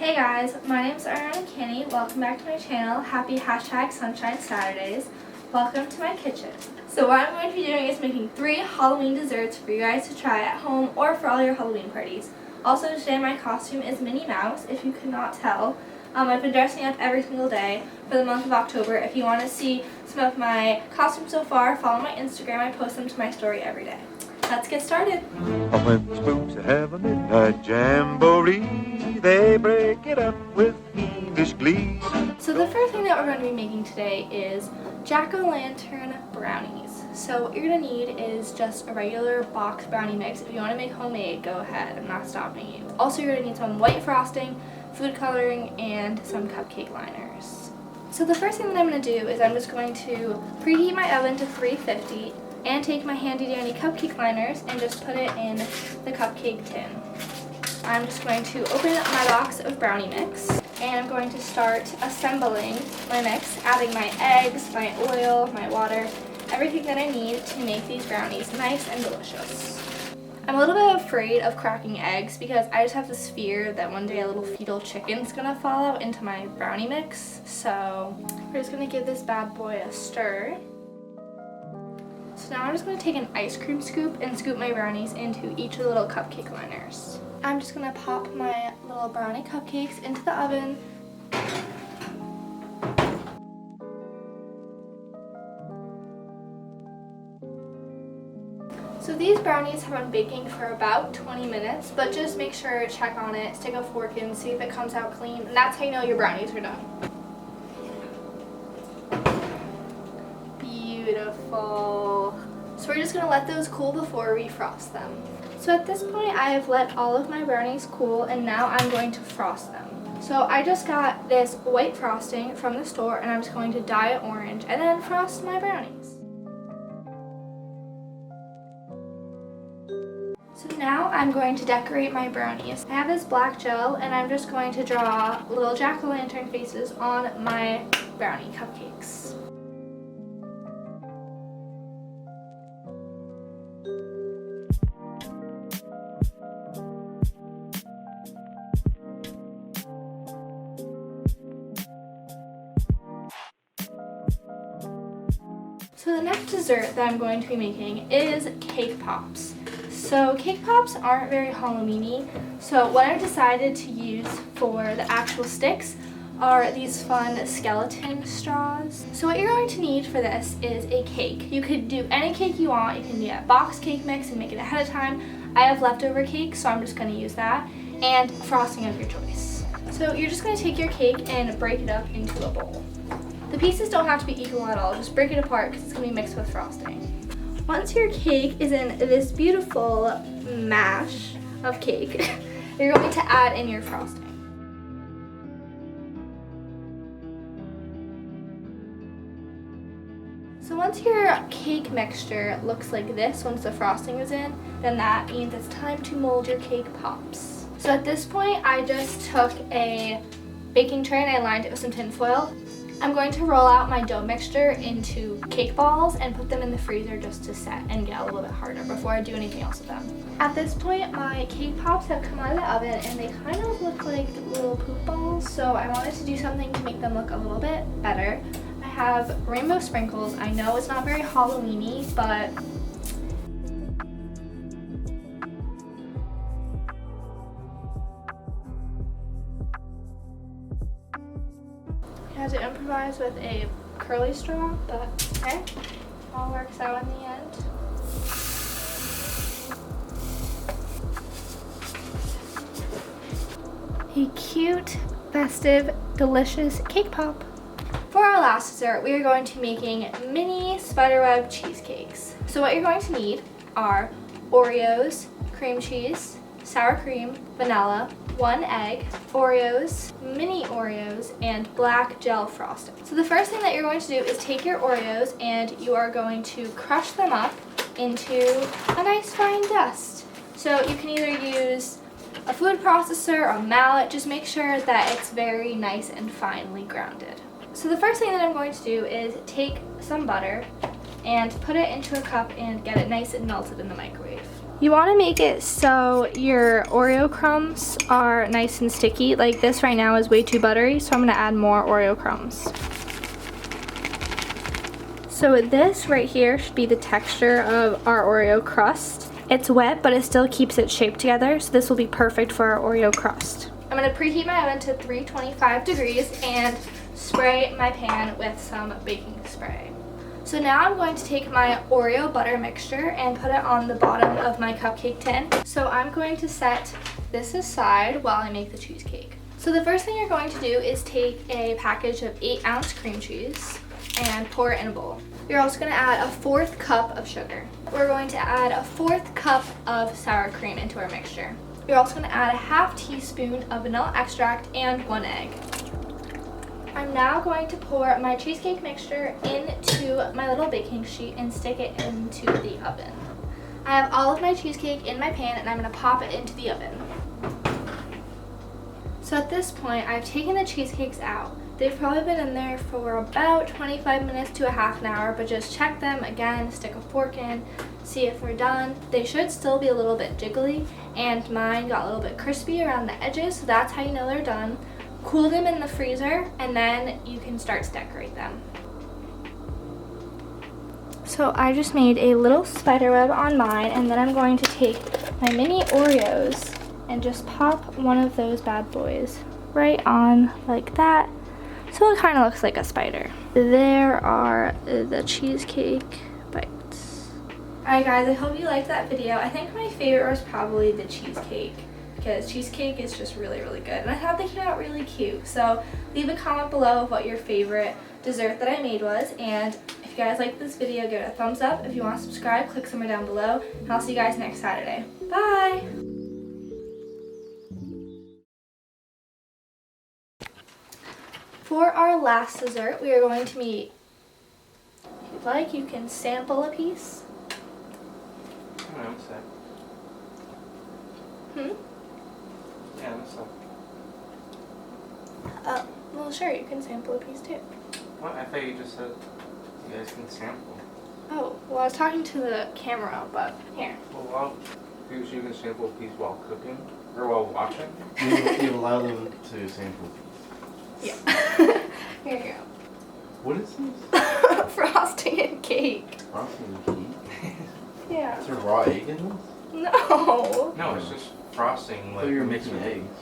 Hey guys, my name is Ariana Kinney. Welcome back to my channel. Happy #Sunshine Saturdays. Welcome to my kitchen. So what I'm going to be doing is making 3 Halloween desserts for you guys to try at home or for all your Halloween parties. Also today my costume is Minnie Mouse, if you could not tell. I've been dressing up every single day for the month of October. If you want to see some of my costumes so far, follow my Instagram. I post them to my story every day. Let's get started. When the spooks have a midnight jamboree, they break it up with fiendish glee. So the first thing that we're going to be making today is jack-o'-lantern brownies. So what you're going to need is just a regular box brownie mix. If you want to make homemade, go ahead. I'm not stopping you. Also, you're going to need some white frosting, food coloring, and some cupcake liners. So the first thing that I'm going to do is I'm just going to preheat my oven to 350 and take my handy dandy cupcake liners and just put it in the cupcake tin. I'm just going to open up my box of brownie mix and I'm going to start assembling my mix, adding my eggs, my oil, my water, everything that I need to make these brownies nice and delicious. I'm a little bit afraid of cracking eggs because I just have this fear that one day a little fetal chicken's gonna fall out into my brownie mix. So we're just gonna give this bad boy a stir. So now I'm just going to take an ice cream scoop and scoop my brownies into each of the little cupcake liners. I'm just going to pop my little brownie cupcakes into the oven. So these brownies have been baking for about 20 minutes, but just make sure to check on it, stick a fork in, see if it comes out clean, and that's how you know your brownies are done. Beautiful. So we're just going to let those cool before we frost them. So at this point I have let all of my brownies cool and now I'm going to frost them. So I just got this white frosting from the store and I'm just going to dye it orange and then frost my brownies. So now I'm going to decorate my brownies. I have this black gel and I'm just going to draw little jack-o'-lantern faces on my brownie cupcakes. So the next dessert that I'm going to be making is cake pops. So cake pops aren't very Halloween-y, so what I've decided to use for the actual sticks are these fun skeleton straws. So what you're going to need for this is a cake. You could do any cake you want. You can get a box cake mix and make it ahead of time. I have leftover cake, so I'm just going to use that, and frosting of your choice. So you're just going to take your cake and break it up into a bowl. The pieces don't have to be equal at all, just break it apart because it's going to be mixed with frosting. Once your cake is in this beautiful mash of cake, you're going to add in your frosting. So once your cake mixture looks like this, once the frosting is in, then that means it's time to mold your cake pops. So at this point, I just took a baking tray and I lined it with some tin foil. I'm going to roll out my dough mixture into cake balls and put them in the freezer just to set and get a little bit harder before I do anything else with them. At this point, my cake pops have come out of the oven and they kind of look like little poop balls, so I wanted to do something to make them look a little bit better. I have rainbow sprinkles. I know it's not very Halloween-y, but I had to improvise with a curly straw, but okay, all works out in the end. A cute, festive, delicious cake pop. For our last dessert, we are going to be making mini spiderweb cheesecakes. So what you're going to need are Oreos, cream cheese, sour cream, vanilla, 1 egg, Oreos, mini Oreos, and black gel frosting. So the first thing that you're going to do is take your Oreos and you are going to crush them up into a nice fine dust. So you can either use a food processor or a mallet, just make sure that it's very nice and finely grounded. So the first thing that I'm going to do is take some butter and put it into a cup and get it nice and melted in the microwave. You want to make it so your Oreo crumbs are nice and sticky. Like this right now is way too buttery, so I'm going to add more Oreo crumbs. So this right here should be the texture of our Oreo crust. It's wet, but it still keeps its shape together, so this will be perfect for our Oreo crust. I'm going to preheat my oven to 325 degrees and spray my pan with some baking spray. So now I'm going to take my Oreo butter mixture and put it on the bottom of my cupcake tin. So I'm going to set this aside while I make the cheesecake. So the first thing you're going to do is take a package of 8-ounce cream cheese and pour it in a bowl. You're also going to add a 1/4 cup of sugar. We're going to add a 1/4 cup of sour cream into our mixture. You're also going to add a 1/2 teaspoon of vanilla extract and 1 egg. I'm now going to pour my cheesecake mixture into my little baking sheet and stick it into the oven. I have all of my cheesecake in my pan and I'm going to pop it into the oven. So at this point, I've taken the cheesecakes out. They've probably been in there for about 25 minutes to a half an hour, but just check them again, stick a fork in, see if they're done. They should still be a little bit jiggly, and mine got a little bit crispy around the edges, so that's how you know they're done. Cool them in the freezer, and then you can start to decorate them. So I just made a little spiderweb on mine, and then I'm going to take my mini Oreos and just pop one of those bad boys right on like that. So it kind of looks like a spider. There are the cheesecake bites. Alright guys, I hope you liked that video. I think my favorite was probably the cheesecake, because cheesecake is just really, really good. And I thought they came out really cute. So leave a comment below of what your favorite dessert that I made was. And if you guys like this video, give it a thumbs up. If you want to subscribe, click somewhere down below. And I'll see you guys next Saturday. Bye! For our last dessert, we are going to meet, if you'd like, you can sample a piece. I'm set. Yeah, I'm set. Well, sure, you can sample a piece too. What? I thought you just said you guys can sample. Oh, well, I was talking to the camera, but here. Well, you can sample a piece while cooking or while watching. You allow them to sample. Yeah. Here you go. What is this? Frosting and cake. Frosting and cake? Yeah. Is there raw egg in this? No. No, it's just frosting. Like you're mixing eggs.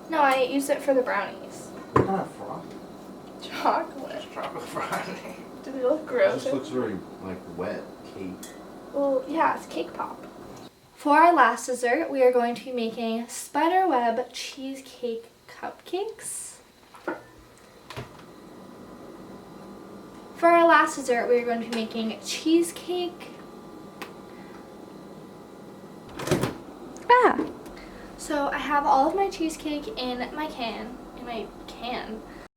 No, I use it for the brownies. What kind of frosting? Chocolate. Just chocolate frosting. Do they look It gross? just looks very like wet cake. Well, yeah, it's cake pop. For our last dessert, we are going to be making spiderweb cheesecake cupcakes. For our last dessert, we are going to be making cheesecake. So I have all of my cheesecake in my can,